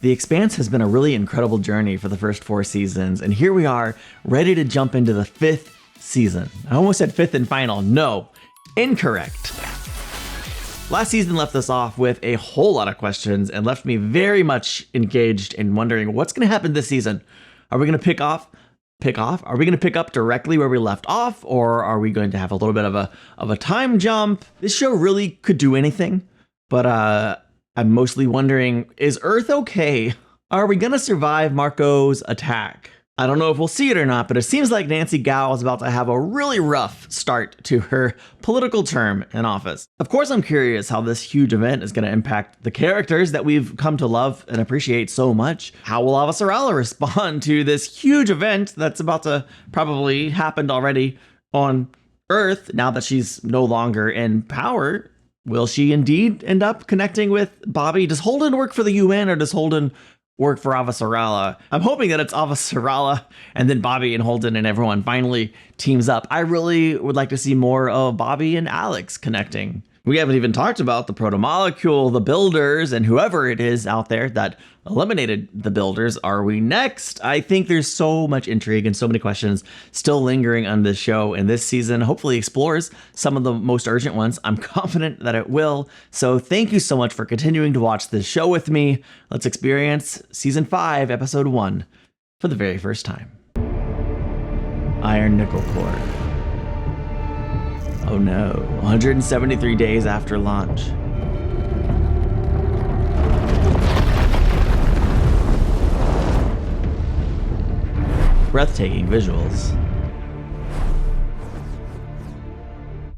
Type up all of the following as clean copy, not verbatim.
The Expanse has been a really incredible journey for the first 4 seasons, and here we are, ready to jump into the 5th season. I almost said 5th and final. No, incorrect. Last season left us off with a whole lot of questions and left me very much engaged in wondering what's going to happen this season. Are we going to pick off? Are we going to pick up directly where we left off, or are we going to have a little bit of a time jump? This show really could do anything, but I'm mostly wondering, is Earth okay? Are we going to survive Marco's attack? I don't know if we'll see it or not, but it seems like Nancy Gao is about to have a really rough start to her political term in office. Of course, I'm curious how this huge event is going to impact the characters that we've come to love and appreciate so much. How will Avasarala respond to this huge event that's about to probably happened already on Earth now that she's no longer in power? Will she indeed end up connecting with Bobby? Does Holden work for the UN, or does Holden work for Avasarala? I'm hoping that it's Avasarala and then Bobby and Holden and everyone finally teams up. I really would like to see more of Bobby and Alex connecting. We haven't even talked about the Protomolecule, the Builders, and whoever it is out there that eliminated the Builders. Are we next? I think there's so much intrigue and so many questions still lingering on this show, and this season hopefully explores some of the most urgent ones. I'm confident that it will. So thank you so much for continuing to watch this show with me. Let's experience Season 5, Episode 1 for the very first time. Iron Nickel Core. Oh no, 173 days after launch. Breathtaking visuals.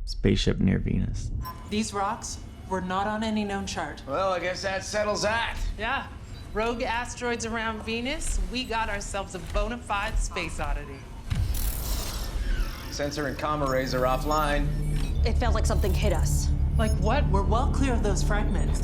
Spaceship near Venus. These rocks were not on any known chart. Well, I guess that settles that. Yeah, rogue asteroids around Venus, we got ourselves a bona fide space oddity. Sensor and comm arrays are offline. It felt like something hit us. Like what? We're well clear of those fragments.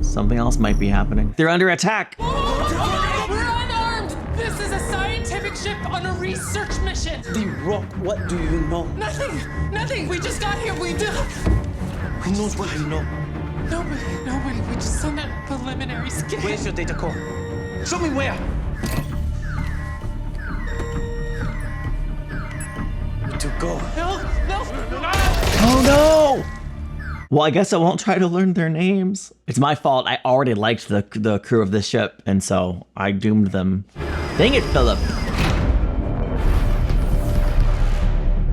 Something else might be happening. They're under attack. We're unarmed! This is a scientific ship on a research mission. The rock, what do you know? Nothing. We just got here. We do. Who knows what you know? Nobody. We just sent a preliminary scan. Where's your data core? Show me where. To go. No. Oh no! Well, I guess I won't try to learn their names. It's my fault. I already liked the crew of this ship, and so I doomed them. Dang it, Philip.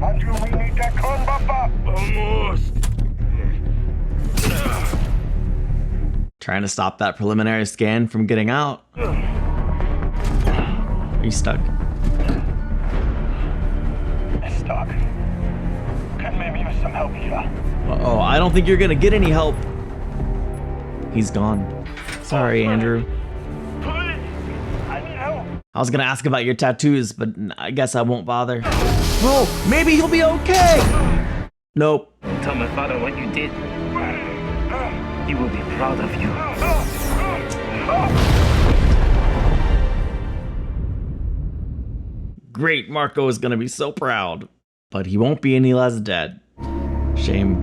Andrew, we need that con buffer. Almost. Trying to stop that preliminary scan from getting out. Are you stuck? Stuck. Can maybe use some help here. Uh-oh, I don't think you're gonna get any help. He's gone. Sorry, Andrew. Please, I need help. I was gonna ask about your tattoos, but I guess I won't bother. Oh, maybe he'll be okay. Nope. Tell my father what you did. He will be proud of you. Great, Marco is gonna be so proud. But he won't be any less dead. Shame.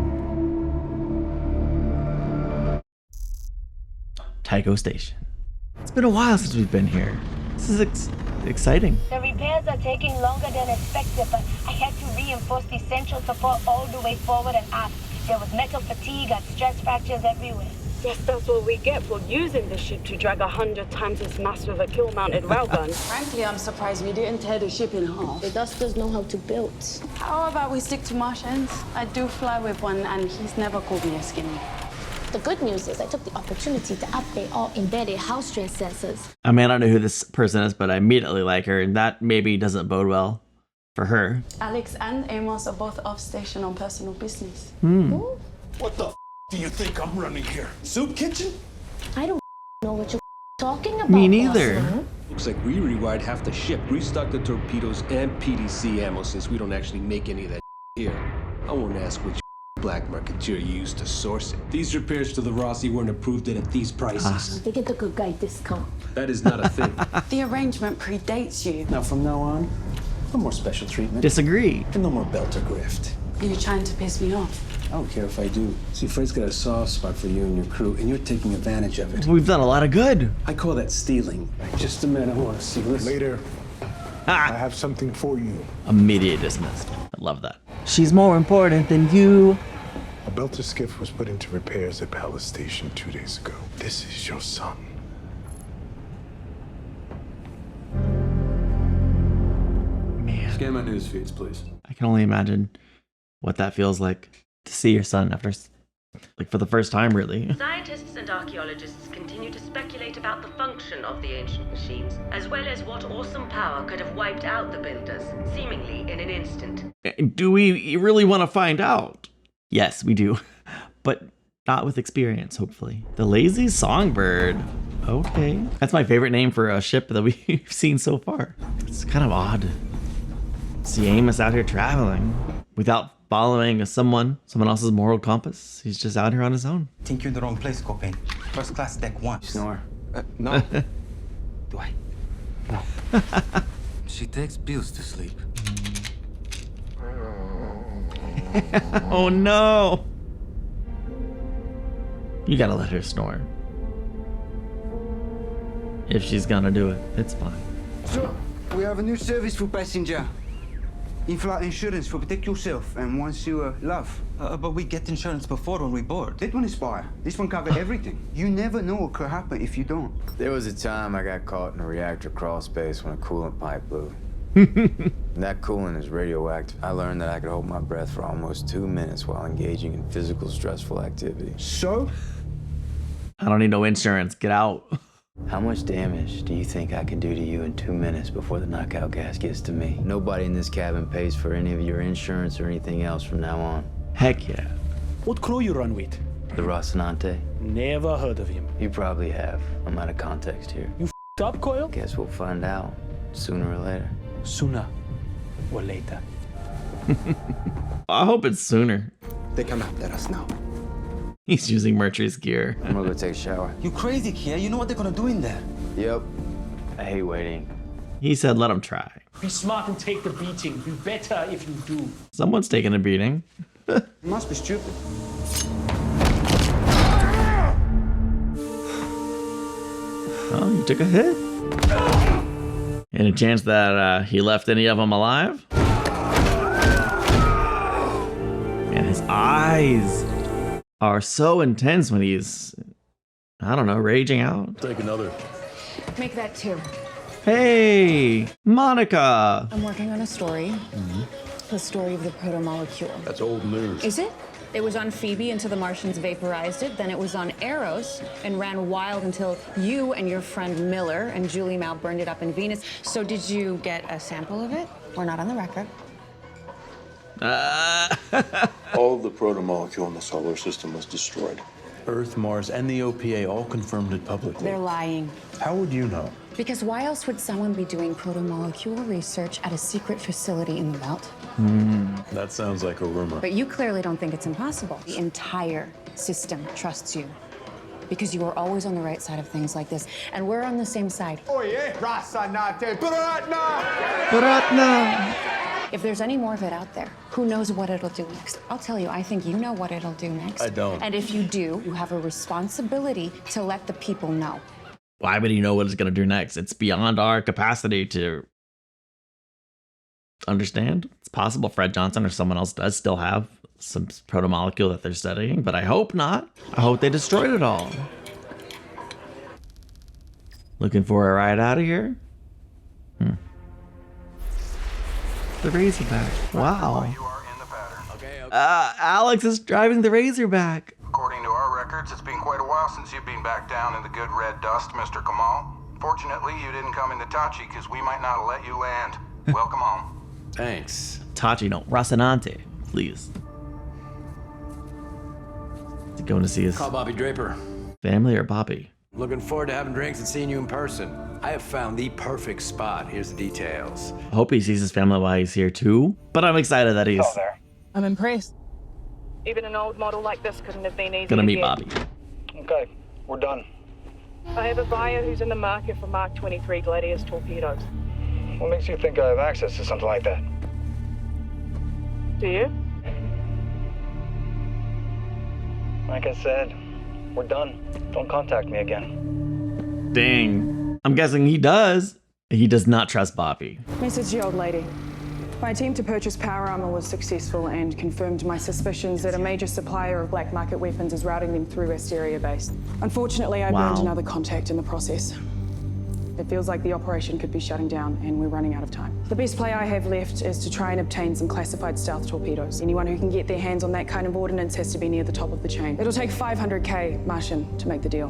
Tycho Station. It's been a while since we've been here. This is exciting. The repairs are taking longer than expected, but I had to reinforce the central support all the way forward and aft. There was metal fatigue and stress fractures everywhere. Guess that's what we get for using the ship to drag 100 times its mass with a kill-mounted railgun. Frankly, I'm surprised we didn't tear the ship in half. The Dusters know how to build. How about we stick to Martians? I do fly with one, and he's never called me a skinny. The good news is I took the opportunity to upgrade all embedded house stress sensors. I mean, I don't know who this person is, but I immediately like her, and that maybe doesn't bode well for her. Alex and Amos are both off station on personal business. What the do you think I'm running here? Soup kitchen? I don't know what you're talking about. Me neither. Boss. Looks like we rewired half the ship, restocked the torpedoes and PDC ammo since we don't actually make any of that here. I won't ask which black marketeer you used to source it. These repairs to the Rossi weren't approved at these prices. They get the good guy discount. That is not a thing. The arrangement predates you. Now from now on, no more special treatment. Disagree. And no more belt or grift. You're trying to piss me off. I don't care if I do. See, Fred's got a soft spot for you and your crew, and you're taking advantage of it. We've done a lot of good. I call that stealing. Just a minute, I want to see. Listen. Later. I have something for you. Immediate dismissed. I love that. She's more important than you. A belter skiff was put into repairs at Palace Station 2 days ago. This is your son. Man. Scan my news feeds, please. I can only imagine what that feels like to see your son after, like, for the first time, really. Scientists and archaeologists continue to speculate about the function of the ancient machines, as well as what awesome power could have wiped out the builders, seemingly in an instant. Do we really want to find out? Yes, we do. But not with experience, hopefully. The Lazy Songbird. Okay. That's my favorite name for a ship that we've seen so far. It's kind of odd. See Amos out here traveling without following someone else's moral compass. He's just out here on his own. Think you're in the wrong place, Copain. First class deck 1. Snore. No. Do I? No. She takes pills to sleep. Oh no! You gotta let her snore. If she's gonna do it, it's fine. So, we have a new service for passenger. In-flight insurance for protect yourself and once you love. But we get insurance before when we board. That one is fire. This one covers everything. You never know what could happen if you don't. There was a time I got caught in a reactor crawl space when a coolant pipe blew. That coolant is radioactive. I learned that I could hold my breath for almost 2 minutes while engaging in physical stressful activity. So? I don't need no insurance. Get out. How much damage do you think I can do to you in 2 minutes before the knockout gas gets to me? Nobody in this cabin pays for any of your insurance or anything else from now on. Heck yeah. What crew you run with? The Rocinante? Never heard of him. You probably have. I'm out of context here. You f***ed up, Coyle? Guess we'll find out sooner or later. Sooner or later. I hope it's sooner. They come after us now. He's using Mercury's gear. I'm gonna go take a shower. You crazy, Kia. You know what they're gonna do in there. Yep. I hate waiting. He said let him try. Be smart and take the beating. Be better if you do. Someone's taking a beating. You must be stupid. Oh, he took a hit. Any chance that he left any of them alive? And his eyes are so intense when he's, I don't know, raging out. Take another. Make that 2. Hey, Monica. I'm working on a story. The story of the protomolecule. That's old news. Is it? It was on Phoebe until the Martians vaporized it. Then it was on Eros and ran wild until you and your friend Miller and Julie Mao burned it up in Venus. So did you get a sample of it? We're not on the record. All of the protomolecule in the solar system was destroyed. Earth, Mars, and the OPA all confirmed it publicly. They're lying. How would you know? Because why else would someone be doing protomolecule research at a secret facility in the belt? That sounds like a rumor. But you clearly don't think it's impossible. The entire system trusts you. Because you are always on the right side of things like this. And we're on the same side. Oh yeah, Rocinante, Bratna! If there's any more of it out there, who knows what it'll do next? I'll tell you, I think you know what it'll do next. I don't. And if you do, you have a responsibility to let the people know. Why would he know what it's going to do next? It's beyond our capacity to understand. It's possible Fred Johnson or someone else does still have some protomolecule that they're studying, but I hope not. I hope they destroyed it all. Looking for a ride out of here? The Razorback. Wow. Alex is driving the Razorback. According to our records, it's been quite a while since you've been back down in the good red dust, Mr. Kamal. Fortunately, you didn't come into Tachi because we might not have let you land. Welcome home. Thanks. Tachi, no. Rocinante, please. Is he going to see his Call Bobby Draper. family or Bobby? Looking forward to having drinks and seeing you in person. I have found the perfect spot. Here's the details. I hope he sees his family while he's here too. But I'm excited that he's I'm impressed. Even an old model like this couldn't have been easy gonna to meet get. Bobby. Okay, we're done. I have a buyer who's in the market for Mark 23 Gladius torpedoes. What makes you think I have access to something like that? Do you? Like I said, we're done. Don't contact me again. Dang. I'm guessing he does. He does not trust Bobby. Message the old lady. My team to purchase power armor was successful and confirmed my suspicions that a major supplier of black market weapons is routing them through Asteria base. Unfortunately, I burned another contact in the process. It feels like the operation could be shutting down and we're running out of time. The best play I have left is to try and obtain some classified stealth torpedoes. Anyone who can get their hands on that kind of ordnance has to be near the top of the chain. It'll take 500K Martian to make the deal.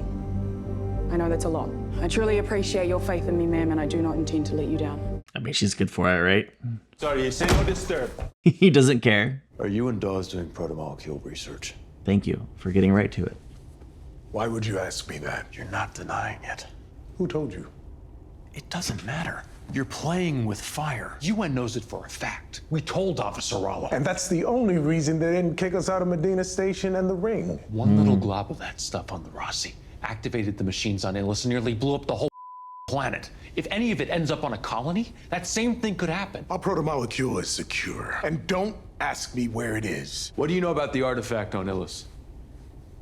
I know that's a lot. I truly appreciate your faith in me, ma'am, and I do not intend to let you down. I mean, she's good for it, right? Sorry, you say no disturb. He doesn't care. Are you and Dawes doing protomolecule research? Thank you for getting right to it. Why would you ask me that? You're not denying it. Who told you? It doesn't matter. You're playing with fire. UN knows it for a fact. We told Officer Rollo. And that's the only reason they didn't kick us out of Medina Station and the ring. One little glob of that stuff on the Rossi activated the machines on Amos and nearly blew up the whole planet. If any of it ends up on a colony, that same thing could happen. Our protomolecule is secure. And don't ask me where it is. What do you know about the artifact on Amos?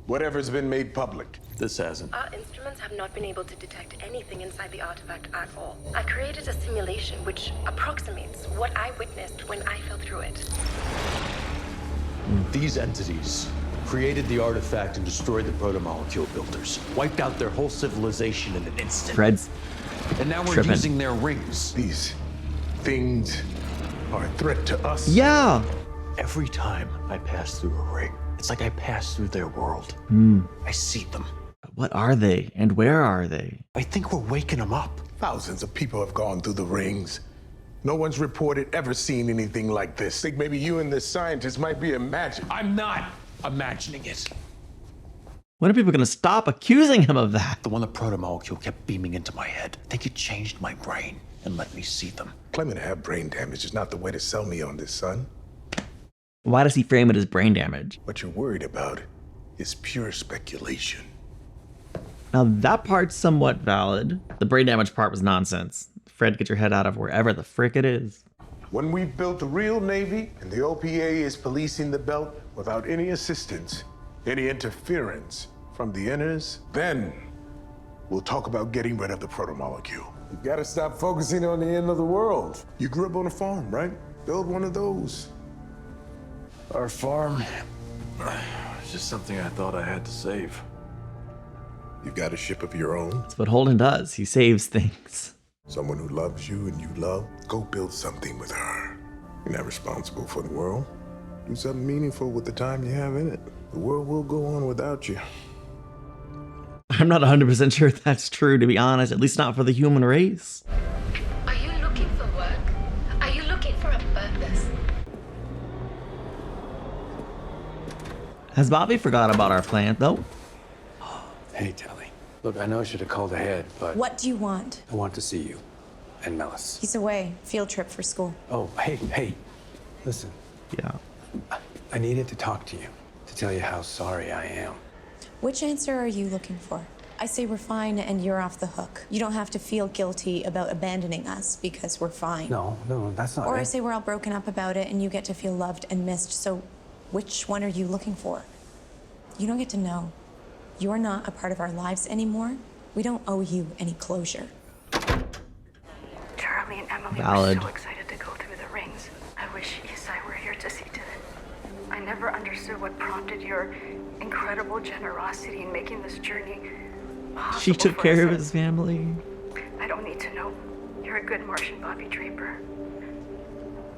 Whatever's been made public. This hasn't. Our instruments have not been able to detect anything inside the artifact at all. I created a simulation which approximates what I witnessed when I fell through it. These entities created the artifact and destroyed the protomolecule builders. Wiped out their whole civilization in an instant. Fred's And now we're tripping. using their rings. These things are a threat to us. Yeah. Every time I pass through a ring, it's like I pass through their world. I see them. What are they and where are they? I think we're waking them up. Thousands of people have gone through the rings. No one's reported ever seen anything like this. Think maybe you and this scientist might be imagining. I'm not imagining it. When are people going to stop accusing him of that? The one the protomolecule kept beaming into my head. I think it changed my brain and let me see them. Claiming to have brain damage is not the way to sell me on this, son. Why does he frame it as brain damage? What you're worried about is pure speculation. Now that part's somewhat valid. The brain damage part was nonsense. Fred, get your head out of wherever the frick it is. When we've built a real Navy and the OPA is policing the belt without any assistance, any interference from the inners, then we'll talk about getting rid of the protomolecule. You gotta stop focusing on the end of the world. You grew up on a farm, right? Build one of those. Our farm is just something I thought I had to save. You got a ship of your own? That's what Holden does. He saves things. Someone who loves you and you love? Go build something with her. You're not responsible for the world. Do something meaningful with the time you have in it. The world will go on without you. I'm not 100% sure if that's true, to be honest, at least not for the human race. Are you looking for work? Are you looking for a purpose? Has Bobby forgot about our plan, though? Hey, Tally. Look, I know I should have called ahead, but What do you want? I want to see you and Melis. He's away. Field trip for school. Oh, hey. Listen, Yeah. I needed to talk to you, to tell you how sorry I am. Which answer are you looking for? I say we're fine and you're off the hook. You don't have to feel guilty about abandoning us because we're fine. No, that's not Or it. I say we're all broken up about it and you get to feel loved and missed. So which one are you looking for? You don't get to know. You're not a part of our lives anymore. We don't owe you any closure. Charlie and Emily Valid. were so excited to go through the rings. I wish Isai were here to see to it. I never understood what prompted your incredible generosity in making this journey possible. She took for care of us. his family. I don't need to know. You're a good Martian Bobby Draper.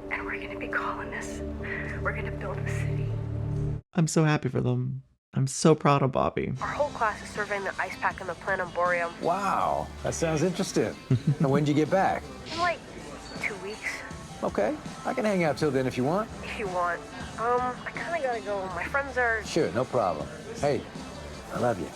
And we're gonna be colonists. We're gonna build a city. I'm so happy for them. I'm so proud of Bobby. Our whole class is surveying the ice pack on the Planum Boreum. Wow, that sounds interesting. And when'd you get back? In like 2 weeks, Okay, I can hang out till then if you want. if you want. I kinda gotta go. My friends are... Sure, no problem. Hey, I love you.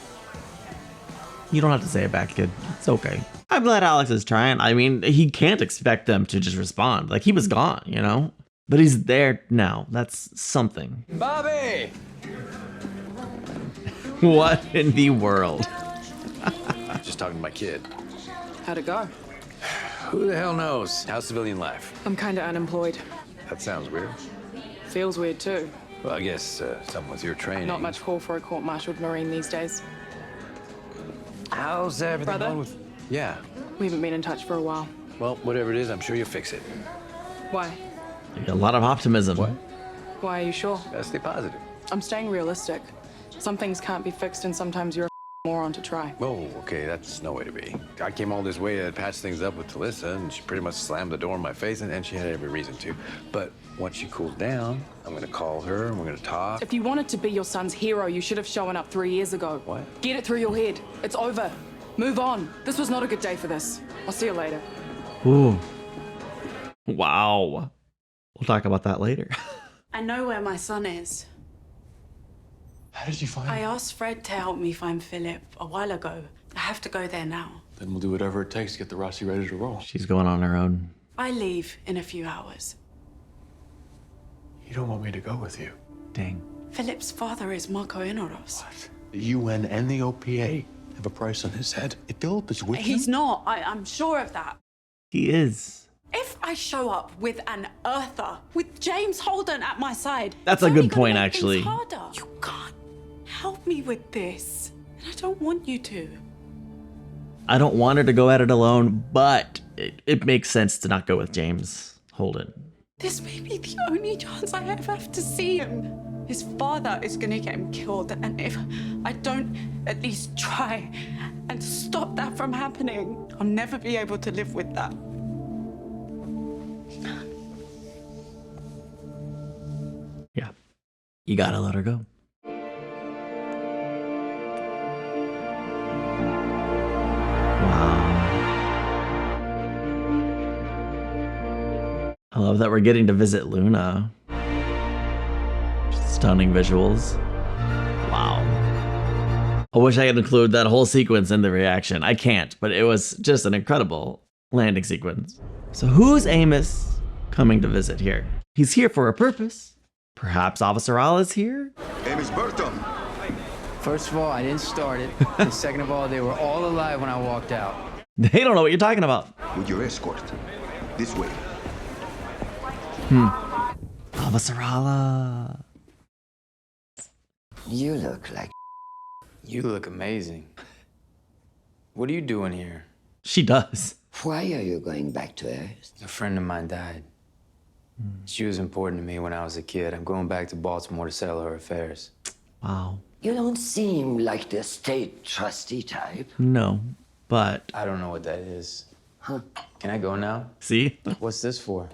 You don't have to say it back, kid. It's okay. I'm glad Alex is trying. I mean, he can't expect them to just respond. Like, he was gone, you know? But he's there now. That's something. Bobby! What in the world? Just talking to my kid. How'd it go? Who the hell knows? How's civilian life? I'm kinda unemployed. That sounds weird. Feels weird too. Well, I guess something with your training. Not much call for a court-martialed Marine these days. How's everything Brother? going with... Yeah. We haven't been in touch for a while. Well, whatever it is, I'm sure you'll fix it. Why? A lot of optimism. What? Why are you sure? Gotta stay positive. I'm staying realistic. Some things can't be fixed, and sometimes you're a moron to try. Oh, okay, that's no way to be. I came all this way to patch things up with Talissa, and she pretty much slammed the door in my face, and she had every reason to. But once she cools down, I'm gonna call her, and we're gonna talk. If you wanted to be your son's hero, you should have shown up 3 years ago. What? Get it through your head. It's over. Move on. This was not a good day for this. I'll see you later. Ooh. Wow. We'll talk about that later. I know where my son is. How did you find I him? asked Fred to help me find Philip a while ago. I have to go there now. Then we'll do whatever it takes to get the Rossi ready to roll. She's going on her own. I leave in a few hours. You don't want me to go with you. Dang. Philip's father is Marco Inoros. The UN and the OPA have a price on his head. If Philip is with He's you... not. I'm sure of that. He is. If I show up with an Earther, with James Holden at my side, That's a good point, actually. harder. You can't help me with this. And I don't want you to. I don't want her to go at it alone, but it makes sense to not go with James Holden. This may be the only chance I ever have to see him. His father is gonna get him killed, and if I don't at least try and stop that from happening, I'll never be able to live with that. Yeah. You gotta let her go. I love that we're getting to visit Luna. Stunning visuals. Wow. I wish I could include that whole sequence in the reaction. I can't, but it was just an incredible landing sequence. So who's Amos coming to visit here? He's here for a purpose. Perhaps Officer Al is here? Amos Burton. First of all, I didn't start it. And second of all, they were all alive when I walked out. They don't know what you're talking about. With your escort. This way. Officer Ala. You look like... You look amazing. What are you doing here? She does. Why are you going back to Earth? A friend of mine died. She was important to me when I was a kid. I'm going back to Baltimore to settle her affairs. Wow. You don't seem like the state trustee type. No, but... I don't know what that is. Huh? Can I go now? See? What's this for?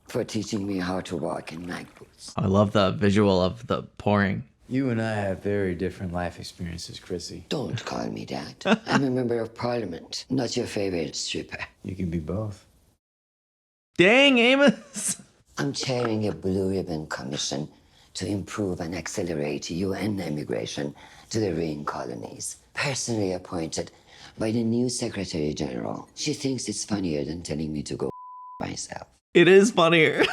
For teaching me how to walk in night boots. I love the visual of the pouring. You and I have very different life experiences, Chrissy. Don't call me that. I'm a member of parliament, not your favorite stripper. You can be both. Dang, Amos! I'm chairing a Blue Ribbon Commission to improve and accelerate UN immigration to the ring colonies. Personally appointed by the new Secretary General. She thinks it's funnier than telling me to go myself. It is funnier.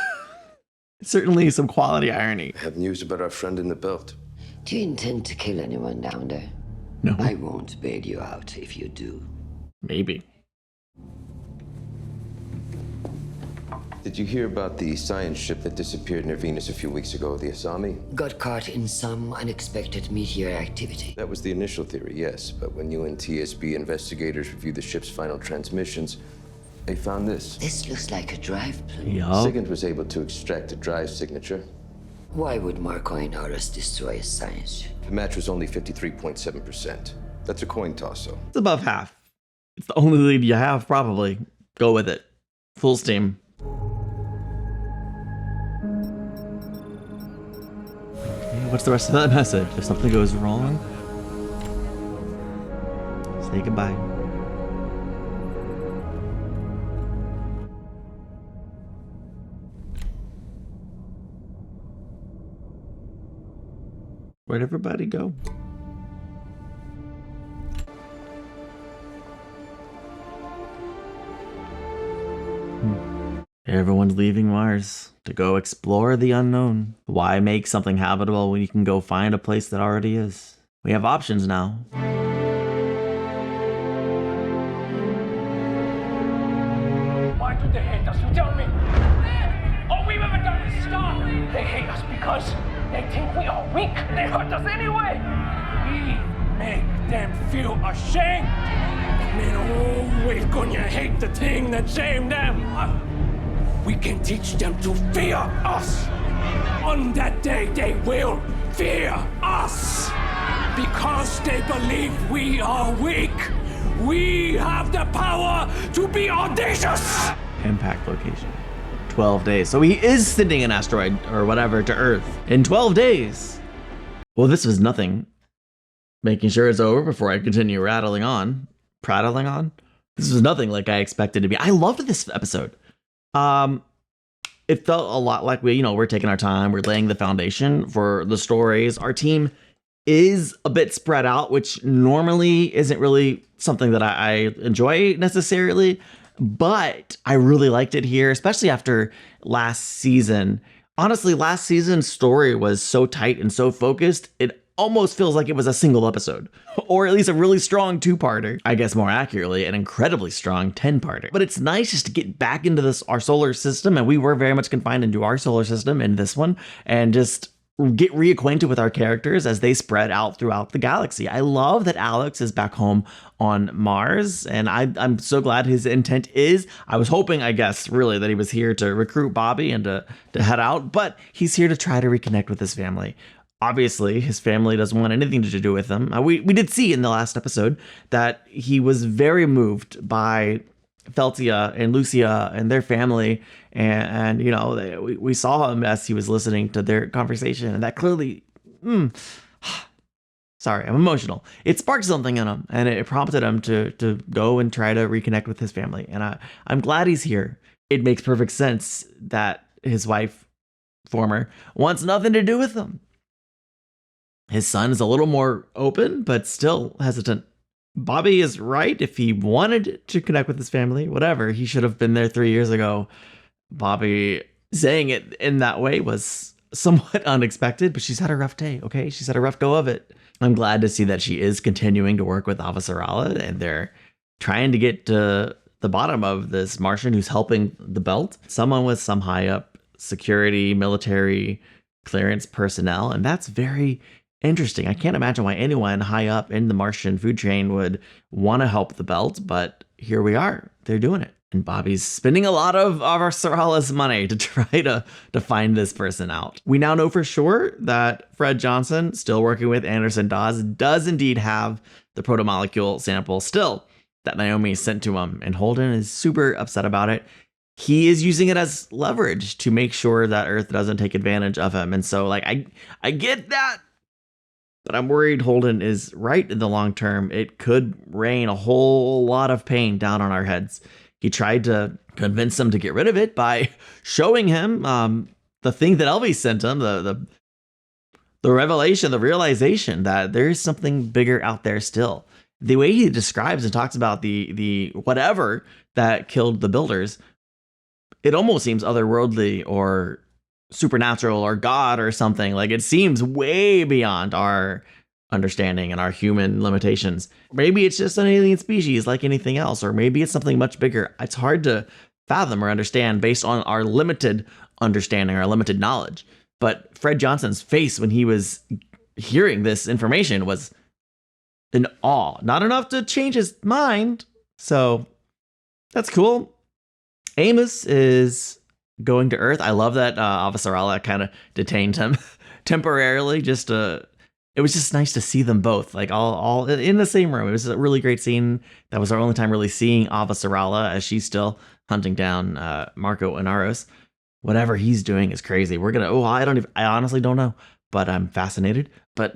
Certainly some quality irony. I have news about our friend in the belt. Do you intend to kill anyone down there? No. I won't bail you out if you do. Maybe. Did you hear about the science ship that disappeared near Venus a few weeks ago, the Asami? Got caught in some unexpected meteor activity. That was the initial theory, yes. But when UNTSB investigators reviewed the ship's final transmissions, they found this. This looks like a drive plume. Yup. SIGINT was able to extract a drive signature. Why would Marco Inoros destroy a science ship? The match was only 53.7%. That's a coin toss, though. It's above half. It's the only lead you have, probably. Go with it. Full steam. Okay, what's the rest of that message? If something goes wrong, say goodbye. Where'd everybody go? Everyone's leaving Mars to go explore the unknown. Why make something habitable when you can go find a place that already is? We have options now. Why do they hate us? You tell me. Oh, we never done Stop! They hate us because they think we are weak. They hurt us anyway. We make them feel ashamed. And they're always gonna hate the thing that shamed them. We can teach them to fear us. On that day, they will fear us. Because they believe we are weak. We have the power to be audacious. Impact location. 12 days. So he is sending an asteroid or whatever to Earth in 12 days. Well, this was nothing. Making sure it's over before I continue prattling on. This was nothing like I expected to be. I loved this episode. It felt a lot like we're taking our time. We're laying the foundation for the stories. Our team is a bit spread out, which normally isn't really something that I enjoy necessarily, but I really liked it here, especially after last season. Honestly, last season's story was so tight and so focused, it almost feels like it was a single episode, or at least a really strong 2-parter. I guess more accurately, an incredibly strong 10-parter. But it's nice just to get back into our solar system, and we were very much confined into our solar system in this one, and just get reacquainted with our characters as they spread out throughout the galaxy. I love that Alex is back home on Mars, and I'm so glad his intent is. I was hoping, I guess, really, that he was here to recruit Bobby and to head out, but he's here to try to reconnect with his family. Obviously, his family doesn't want anything to do with him. We did see in the last episode that he was very moved by Feltia and Lucia and their family, and we saw him as he was listening to their conversation, and that clearly sorry, I'm emotional. It sparked something in him, and it prompted him to go and try to reconnect with his family, and I'm glad he's here. It makes perfect sense that his wife, former, wants nothing to do with him. His son is a little more open, but still hesitant. Bobby is right. If he wanted to connect with his family, whatever, he should have been there 3 years ago. Bobby saying it in that way was somewhat unexpected, but she's had a rough day, okay? She's had a rough go of it. I'm glad to see that she is continuing to work with Avasarala, and they're trying to get to the bottom of this Martian who's helping the belt. Someone with some high up security, military clearance personnel, and that's very interesting. I can't imagine why anyone high up in the Martian food chain would want to help the belt, but here we are. They're doing it. And Bobby's spending a lot of our Sarala's money to try to find this person out. We now know for sure that Fred Johnson, still working with Anderson Dawes, does indeed have the protomolecule sample still that Naomi sent to him, and Holden is super upset about it. He is using it as leverage to make sure that Earth doesn't take advantage of him. And so, I get that, but I'm worried Holden is right in the long term. It could rain a whole lot of pain down on our heads. He tried to convince him to get rid of it by showing him the thing that Elvis sent him, the revelation, the realization that there is something bigger out there still. The way he describes and talks about the whatever that killed the builders, it almost seems otherworldly or supernatural or God or something. Like, it seems way beyond our understanding and our human limitations. Maybe it's just an alien species like anything else, or maybe it's something much bigger. It's hard to fathom or understand based on our limited understanding, our limited knowledge. But Fred Johnson's face when he was hearing this information was in awe. Not enough to change his mind. So that's cool. Amos is going to Earth. I love that Avasarala kind of detained him temporarily. It was just nice to see them both, like all in the same room. It was a really great scene. That was our only time really seeing Avasarala as she's still hunting down Marco Inaros. Whatever he's doing is crazy. I honestly don't know, but I'm fascinated. But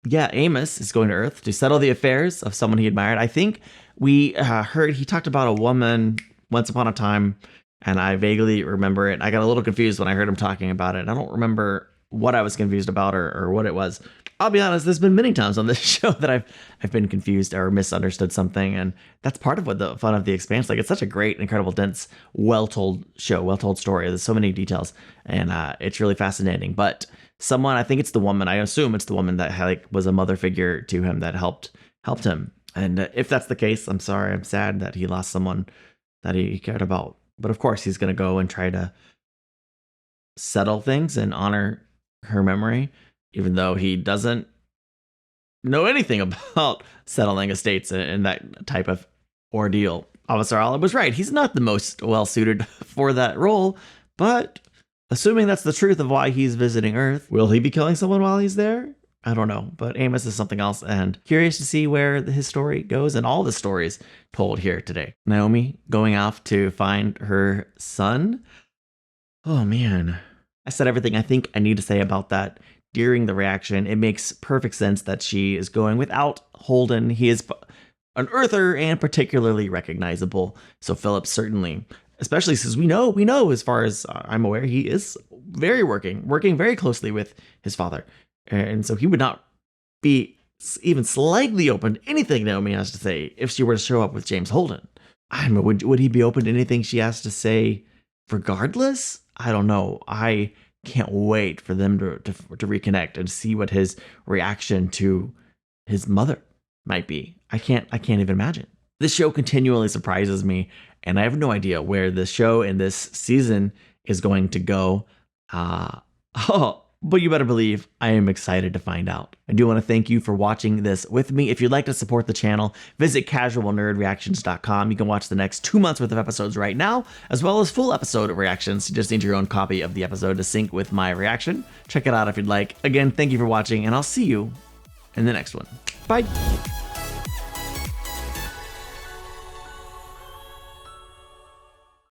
yeah, Amos is going to Earth to settle the affairs of someone he admired. I think we heard he talked about a woman once upon a time, and I vaguely remember it. I got a little confused when I heard him talking about it. I don't remember what I was confused about or what it was. I'll be honest, there's been many times on this show that I've been confused or misunderstood something, and that's part of what the fun of The Expanse. Like, it's such a great, incredible, dense, well-told show, well-told story. There's so many details, and it's really fascinating. But someone, I think it's the woman, I assume it's the woman that was a mother figure to him that helped him. And if that's the case, I'm sorry, I'm sad that he lost someone that he cared about. But of course, he's going to go and try to settle things and honor her memory, even though he doesn't know anything about settling estates and that type of ordeal. Officer Olive was right. He's not the most well-suited for that role, but assuming that's the truth of why he's visiting Earth, will he be killing someone while he's there? I don't know, but Amos is something else, and curious to see where his story goes and all the stories told here today. Naomi going off to find her son. Oh man. I said everything I think I need to say about that during the reaction. It makes perfect sense that she is going without Holden. He is an Earther and particularly recognizable. So Philip certainly, especially since we know as far as I'm aware, he is working very closely with his father. And so he would not be even slightly open to anything Naomi has to say if she were to show up with James Holden. I don't know, would he be open to anything she has to say regardless? I don't know. I can't wait for them to reconnect and see what his reaction to his mother might be. I can't even imagine. This show continually surprises me, and I have no idea where this show and this season is going to go. But you better believe I am excited to find out. I do want to thank you for watching this with me. If you'd like to support the channel, visit casualnerdreactions.com. You can watch the next 2 months worth of episodes right now, as well as full episode reactions. You just need your own copy of the episode to sync with my reaction. Check it out if you'd like. Again, thank you for watching, and I'll see you in the next one. Bye.